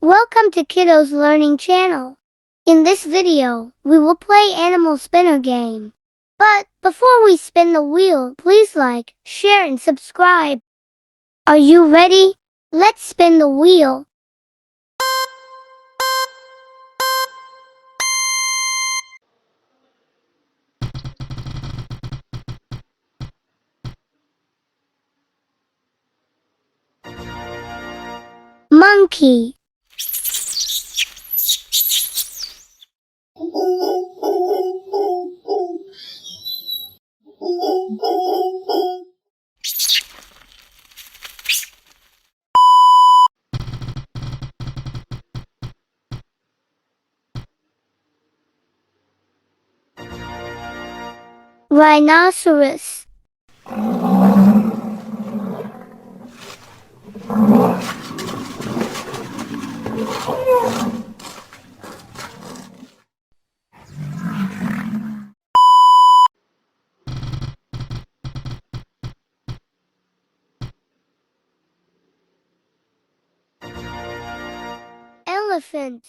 Welcome to Kiddo's Learning Channel. In this video, we will play Animal Spinner game. But before we spin the wheel, please like, share and subscribe. Are you ready? Let's spin the wheel. Monkey. Rhinoceros. Elephant.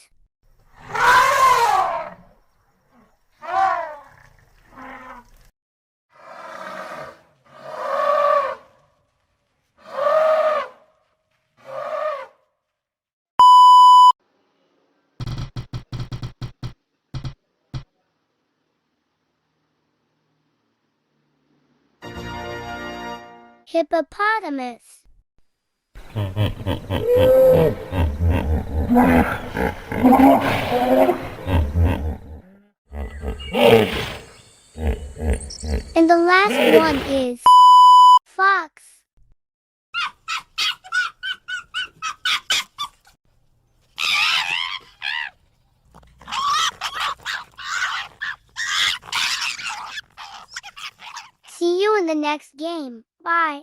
Hippopotamus. And the last one is fox. See you in the next game. Bye.